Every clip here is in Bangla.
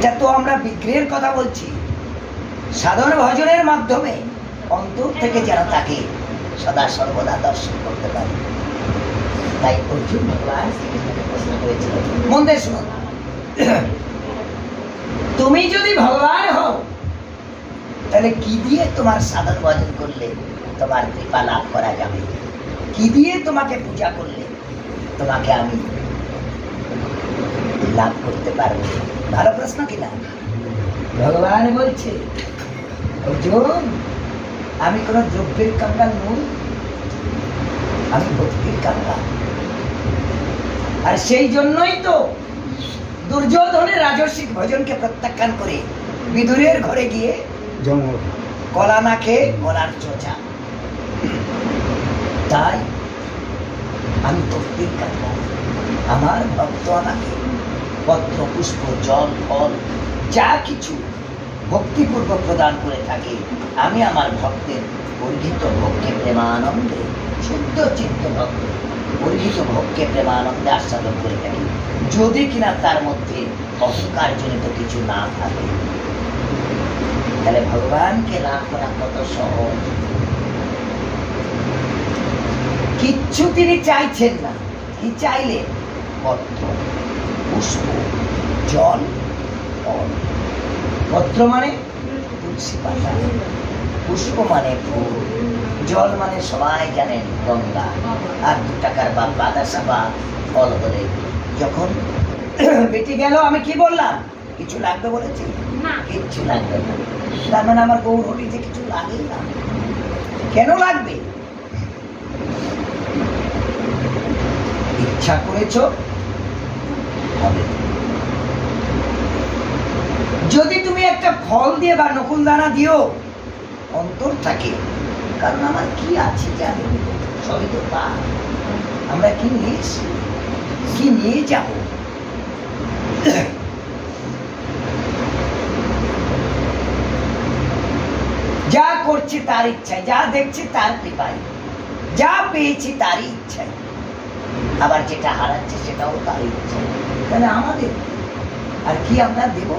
এটা তো আমরা বিগ্রহের কথা বলছি। সাধন ভজনের মাধ্যমে অন্তর থেকে যেন তাকে সদা সর্বদা দর্শন করতে পারে। তাই অর্জুন ভগবান শ্রীকৃষ্ণকে প্রশ্ন করেছিল, মন দিয়ে শুনুন, তুমি যদি ভগবান হও তাহলে কি দিয়ে তোমার সাধন ভজন করলে তোমার কৃপা লাভ করা যাবে? কি দিয়ে তোমাকে পূজা করলে তোমাকে আমি লাভ করতে পারবো? ভালো প্রশ্ন কিনা? ভগবান বলছে, অর্জুন আমি কোন দ্রব্যের কাঙ্গাল নই, আমি ভক্তির কাঙ্গাল। আর সেই জন্যই তো দুর্যোধনের রাজস্বিক ভজনকে প্রত্যাখ্যান করে বিদুরের ঘরে গিয়ে কলা না খেয়ে কলার চোচা। তাই আমি ভক্তির কাঙ্গাল। আমার ভক্ত আমাকে পত্র পুষ্প জল ফল যা কিছু ভক্তিপূর্বক প্রদান করে থাকে, আমি আমার ভক্তের বর্ধিত ভোগকে প্রেমানন্দে, শুদ্ধ চিত্ত ভক্ত বর্ধিত ভোগকে প্রেমানন্দে আস্বাদন করে থাকি, যদি কিনা তার মধ্যে অহংকার জনিত কিছু না থাকে। তাহলে ভগবানকে লাভ করা কত সহজ। কিচ্ছু তিনি চাইছেন না। কি চাইলেন? পত্র পুষ্প জল ফল। পত্র মানে তুলসী পাতা, পুষ্প মানে ফুল, জল মানে সবাই জানেন গঙ্গা, আর 2 টাকার বা বাতাসা বা ফল হলে। যখন বেটে গেল আমি কি বললাম? কিছু লাগবে বলেছি? কিচ্ছু লাগবে না। তার মানে আমার গৌরহরিতে কিছু লাগেই না। কেন লাগবে? ইচ্ছা করেছ হবে। যদি তুমি একটা ফল দিয়ে বা নকুল দানা দিও অন্তর থাকে, কারণ আমার কি আছে জানি, সবই তো তা। আমরা কি নিয়ে এসছি, কি নিয়ে যাব? যা করছি তার ইচ্ছায়, যা দেখছি তার কৃপায়, যা পেয়েছি তারই ইচ্ছায়, আবার যেটা হারাচ্ছে সেটাও তার ইচ্ছায়। তাহলে আমাদের আর কি আমরা দেব?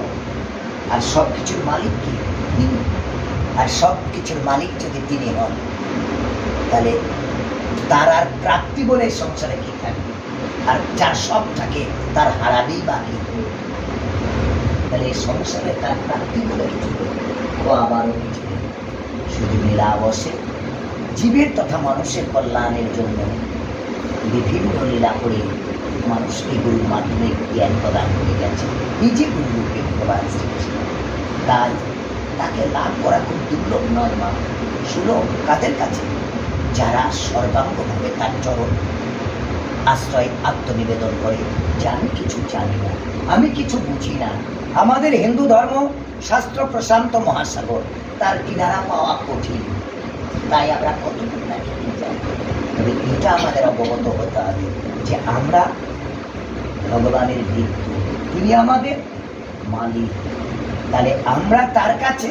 আর সব কিছুর মালিক কি? তিনি। আর সব কিছুর মালিক যদি তিনি হন, তাহলে তার আর প্রাপ্তি বলে সংসারে কি থাকবে? আর যার সব থাকে তার হারাবেই বাকি। তাহলে এই সংসারে তার প্রাপ্তি বলে কিছু ও আবারও কিছু নেই। শুধু লীলা বসে জীবের তথা মানুষের কল্যাণের জন্য বিভিন্ন লীলা করে মানুষকে গুরুর মাধ্যমে জ্ঞান প্রদান করে গেছে, নিজে গুরুরূপে ভগবান শ্রীকৃষ্ণ। তাই তাকে লাভ করা খুব দুর্লভ নয় মা, সুলভ। কাদের কাছে? যারা সর্বাঙ্গভাবে তার চরণ আশ্রয় আত্মনিবেদন করে। যে আমি কিছু জানি না, আমি কিছু বুঝি না, আমাদের হিন্দু ধর্ম শাস্ত্র প্রশান্ত মহাসাগর, তার কিনারা পাওয়া কঠিন। তাই আমরা কতটুকু না জানি। তবে এটা আমাদের অবগত হতে হবে যে আমরা ভগবানের ভিত্তি, তিনি আমাদের মালিক। তাহলে আমরা তার কাছে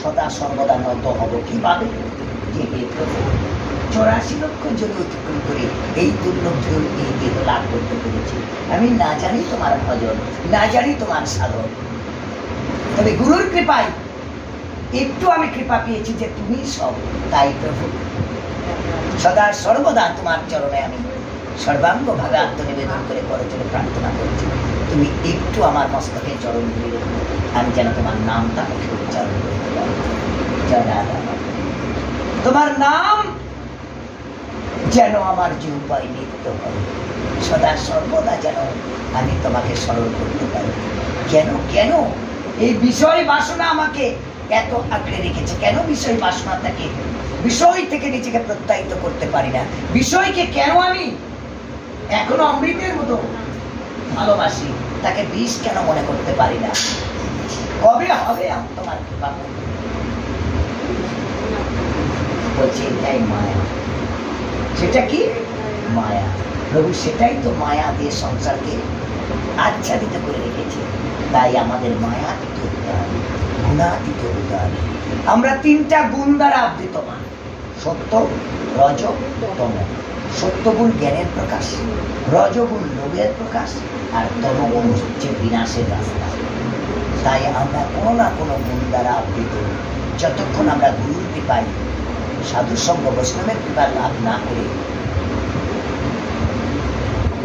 সদা সর্বদা নত হব। কিভাবে? যে হে প্রভু, 84 লক্ষ জমি অতিক্রম করে এই দুর্লভ এই দেহ লাভ করতে পেরেছি। আমি না জানি তোমার ভজন, না জানি তোমার সাধন, তবে গুরুর কৃপায় একটু আমি কৃপা পেয়েছি যে তুমি সব। তাই প্রভু সদা সর্বদা তোমার চরণে আমি সর্বাঙ্গ ভাবে আত্মনিবেদন করে করজোড়ে প্রার্থনা করছি, তুমি একটু আমার মস্তকে চরণ ধরে রেখো, আমি যেন তোমার নামটা মুখে উচ্চারণ করতে পারি। জয় রাধা। তোমার নাম যেন আমার জিহ্বায় নিত্য হয়, সদা সর্বদা যেন আমি তোমাকে স্মরণ করতে পারি। কেন কেন এই বিষয় বাসনা আমাকে এত আঁকড়ে রেখেছে? কেন বিষয় বাসনা থেকে, বিষয় থেকে নিজেকে প্রত্যাহিত করতে পারি না? বিষয়কে কেন আমি এখনো অমৃতের মতো ভালোবাসি? তাকে বিষ কেন মনে করতে পারি না? কবে হবে তোমার কৃপা? বলছে এটাই মায়া। সেটা কি? মায়া। প্রভু সেটাই তো মায়া দিয়ে সংসারকে আচ্ছাদিত করে রেখেছে। তাই আমাদের মায়াতীত হতে হবে, গুণাতীত হতে হবে। আমরা 3টা গুণ দ্বারা আবৃতমান: সত্য, রজ, তম। সত্যগুণ জ্ঞানের প্রকাশ, রজগুণ লোভের প্রকাশ, আর তমগুণ হচ্ছে বিনাশের রাস্তা। তাই আমরা কোনো না কোনো গুণ দ্বারা আবৃত, যতক্ষণ আমরা গুরুর কৃপায় সাধু সঙ্গ বৈষ্ণবের কৃপার লাভ না করে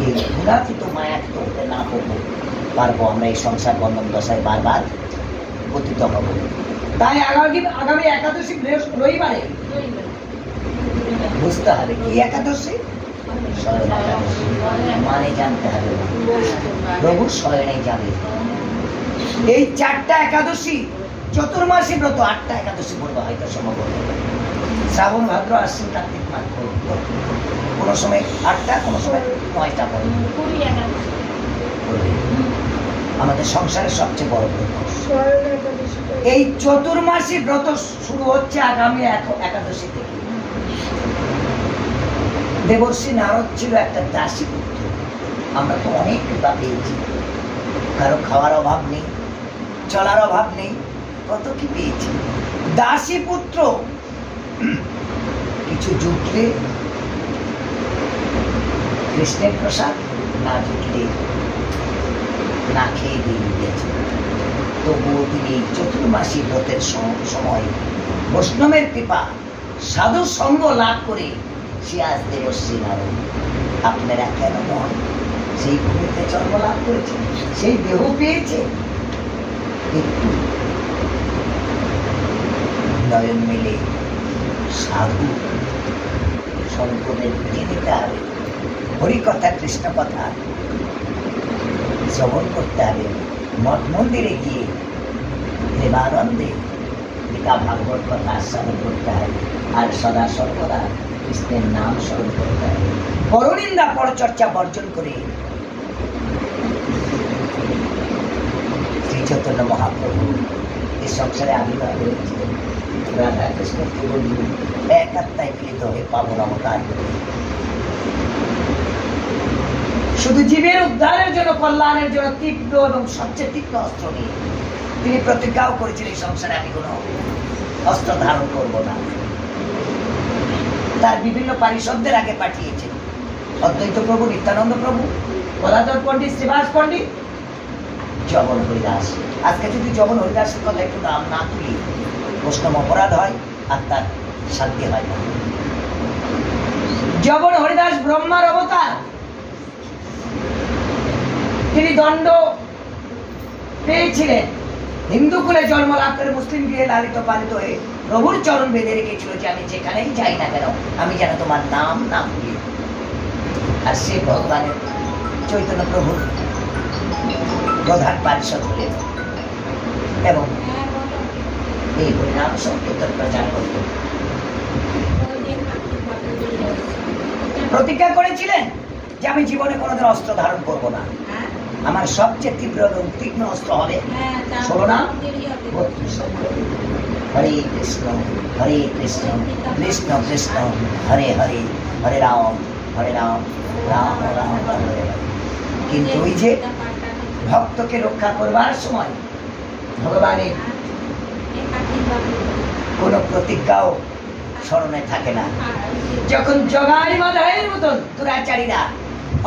এই গুণাতীত মায়াতীত হতে না পারবো, আমরা এই সংসার বন্ধন দশায় বারবার পতিত হব। তাই আগামী একাদশী রবিবারে বুঝতে হবে কি একাদশী, স্বয়ং একাদশী মানে জানতে হবে, প্রভু স্বয়নে যাবে। এই 4টা একাদশী চতুর্মাসী ব্রত, 8টা একাদশী বলবো হয়তো সম্ভব, শ্রাবণ ভাদ্র আশ্বিন কার্তিক মাস, কোনো সময় 8টা, কোনো সময় 9টা পড়বে। আমাদের সংসারের সবচেয়ে বড় ব্রত এই চতুর্মাসী ব্রত শুরু হচ্ছে আগামী একাদশী থেকে। দেবর্ষী নারদ ছিল একটা দাসী পুত্র, আমরা তো অনেক কৃপা পেয়েছি, কারো খাওয়ার অভাব নেই, চলার অভাব নেই, কত কি পেয়েছি। দাসী পুত্র কিছু জুটলে কৃষ্ণের প্রসাদ, না জুটলে না খেয়ে দিয়ে দিয়েছে। তবুও তিনি চতুর্মাসী ব্রতের সময় বৈষ্ণবের কৃপা সাধু সঙ্গ লাভ করে সে আজ দেবশ্রী নারদ। আপনারা কেন নন? সেই ভূমিতে জন্ম লাভ করেছে, সেই দেহ পেয়েছে, একটু নয়ন মিলে সাধু সম্পদের বুঝে নিতে হবে, হরিকথা কৃষ্ণ কথা শ্রবণ করতে হবে, মঠ মন্দিরে গিয়ে প্রেমানন্দে গীতা ভাগবত কথা আস্বাদন করতে হবে, আর সদা সর্বদা কৃষ্ণের নাম স্মরণ করতে হবে। পরনিন্দা পরচর্চা বর্জন করে শ্রী চৈতন্য মহাপ্রভু এই সংসারে আবির্ভাব করেছিলেন। রাধা কৃষ্ণ এক আত্মায় মিলিত হয়ে পাবন অবতার করে শুধু জীবের উদ্ধারের জন্য, কল্যাণের জন্য তীব্র এবং সবচেয়ে তীব্র অস্ত্র নিয়ে তিনি প্রতিজ্ঞাও করেছিলেন, এই সংসারে আমি কোনো অস্ত্র ধারণ করব না। তার বিভিন্ন পারিষদদের আগে পাঠিয়েছেন, অদ্বৈত প্রভু, নিত্যানন্দ প্রভু, গদাধর পণ্ডিত, শ্রীবাস পণ্ডিত, জগন হরিদাস। আজকে যদি জগন হরিদাসের কথা একটু নাম না তুলি বৈষ্ণব অপরাধ হয় আর তার শান্তি হয় না। জগন হরিদাস ব্রহ্মার অবতার, তিনি দণ্ড পেয়েছিলেন, হিন্দু কুলে জন্ম লাভ করে মুসলিম গৃহে লালিত পালিত হয়ে প্রভুর চরণ বেঁধে রেখেছিল যে আমি যেখানেই যাই না কেন আমি যেন তোমার নাম না ভুলি। আর সে ভগবানের চৈতন্য প্রভুর প্রধান পারিষদ হলেন এবং এই হরিনাম সংকীর্তন প্রচার করত। প্রতিজ্ঞা করেছিলেন যে আমি জীবনে কোনোদিন অস্ত্র ধারণ করব না, আমার সবচেয়ে তীব্র এবং তীক্ষ্ণ অস্ত্র হবে 16 নাম 32 হরে কৃষ্ণ কৃষ্ণ কৃষ্ণ হরে হরে, হরে রাম রাম রাম হরে হরে। কিন্তু ওই যে ভক্তকে রক্ষা করবার সময় ভগবানের কোন প্রতিজ্ঞাও স্মরণে থাকে না। যখন জগাই মাধায়ের মতন দুরাচারীরা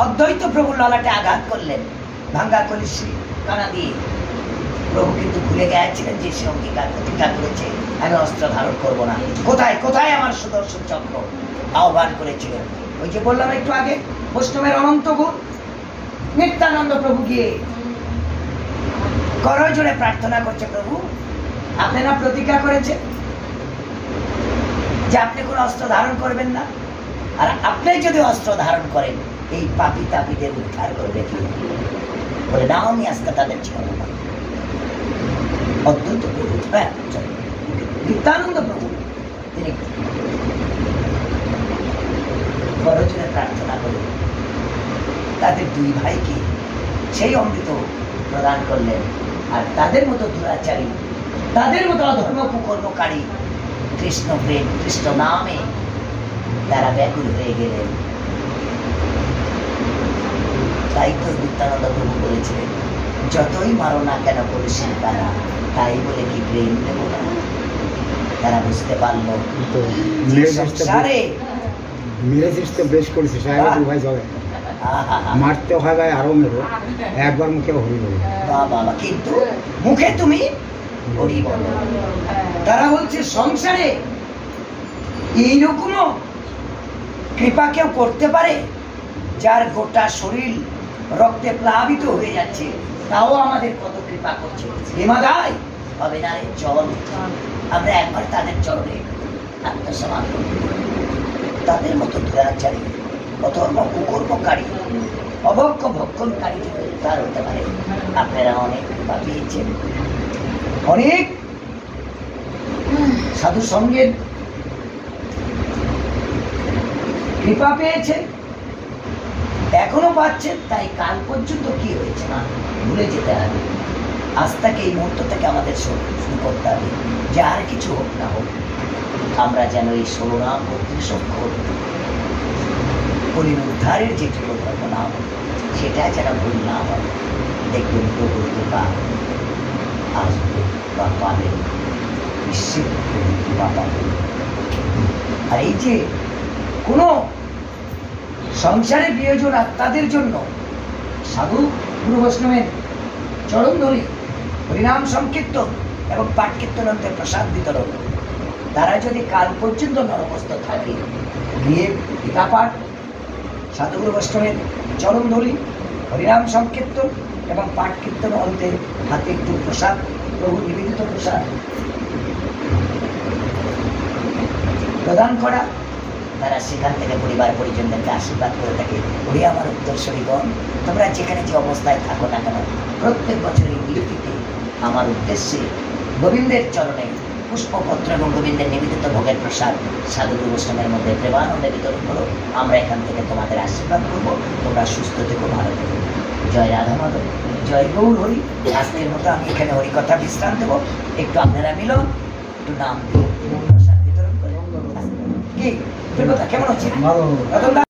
অদ্বৈত প্রভুর ললাটে আঘাত করলেন ভাঙ্গা কলসি কানা দিয়ে, প্রভু কিন্তু ভুলে গিয়েছিলেন যে সে অঙ্গীকার প্রতিজ্ঞা করেছে আমি অস্ত্র ধারণ করব না। কোথায় কোথায় আমার সুদর্শন চক্র আহ্বান করেছিলেন। ওই যে বললাম একটু আগে বৈষ্ণবের অনন্ত গুণ, নিত্যানন্দ প্রভু গিয়ে করজোড়ে প্রার্থনা করছে, প্রভু আপনি না প্রতিজ্ঞা করেছেন যে আপনি কোন অস্ত্র ধারণ করবেন না, আর আপনি যদি অস্ত্র ধারণ করেন এই পাপী তাপীদের উদ্ধার করবে কি? বলে না আমি আজকে তাদের জীবন। অদ্বৈত প্রভু, নিত্যানন্দ প্রভু তিনি করজোড়ে প্রার্থনা করে তাদের দুই ভাইকে সেই অমৃত প্রদান করলেন। আর তাদের মতো দুরাচারী, তাদের মতো অধর্ম কুকর্মকারী কৃষ্ণ প্রেম কৃষ্ণ নামে তারা ব্যাকুল হয়ে গেলেন। তাই তো নিত্যানন্দ প্রভু বলেছিলেন যতই মারো না কেন করেছেন তারা, তাই বলে কি প্রেম দেব না? তারা বুঝতে পারলো সংসারে মারতে হয় ভাই আরো মেরো, একবার মুখে হরি বলো। বাবা, কিন্তু মুখে তুমি হরি বলো। তারা বলছে সংসারে এইরকমও কৃপা কেউ করতে পারে যার গোটা শরীর রক্তে প্লাবিত হয়ে যাচ্ছে, তাও আমাদের কত কৃপা করছে। হিমাদায় হবে না রে, চল আমরা একবার তাদের চরণে আত্মসমর্পণ করি। তাদের মতো দুরাচারী, অধর্ম কুকর্মকারী, অভক্ষ ভক্ষণকারী তার হতে পারে। আপনারা অনেক কৃপা পেয়েছেন, অনেক সাধু সঙ্গের কৃপা পেয়েছেন, এখনো পাচ্ছেন। তাই কাল পর্যন্ত কি হয়েছে না ভুলে যেতে হবে। আজ থেকে এই মুহূর্ত থেকে আমাদের শুরু করতে হবে যে আর কিছু হোক না হোক আমরা যেন এই 16 নাম 32 অক্ষর পুনরুদ্ধারের যে ধর্ম নাম সেটা যেন ভুল না হয়। দেখবেন প্রভুর কৃপা আসবে বা পাবেন, নিশ্চিত কৃপা পাবেন। আর এই যে কোনো সংসারে প্রিয়জন আত্মাদের জন্য সাধু গুরু বৈষ্ণবের চরণ ধরি, হরিনাম সংকীর্তন এবং পাঠ কীর্তনন্তে প্রসাদ বিতরণ, তারা যদি কাল পর্যন্ত নরকস্থ থাকে, গিয়ে গীতা পাঠ, সাধুগুরু বৈষ্ণবের চরণ ধরি, হরিনাম সংকীর্তন এবং পাঠ কীর্তন অন্তে হাতে একটু প্রসাদ, প্রভু নিবেদিত প্রসাদ প্রদান করা, তারা সেখান থেকে পরিবার পরিজনদেরকে আশীর্বাদ করে থাকে। ওই আমার উত্তরসূরিগণ, তোমরা যেখানে যে অবস্থায় থাকো না কেন, প্রত্যেক বছরের বিরতিতে আমার উদ্দেশ্যে গোবিন্দের চরণে পুষ্পপত্র এবং গোবিন্দের নিবেদিত ভোগের প্রসাদ সাধুগুরু বৈষ্ণবের মধ্যে প্রেমানন্দে বিতরণ করো। আমরা এখান থেকে তোমাদের আশীর্বাদ করবো, তোমরা সুস্থ থেকো, ভালো থেকো। জয় রাধা মাধব, জয় গৌর হরি। আজকের মতো আমি এখানে হরিকথা বিশ্রাম দেবো। একটু আপনারা মিলন, একটু নাম দিও, প্রসাদ বিতরণ করে। কি কেমন হচ্ছে?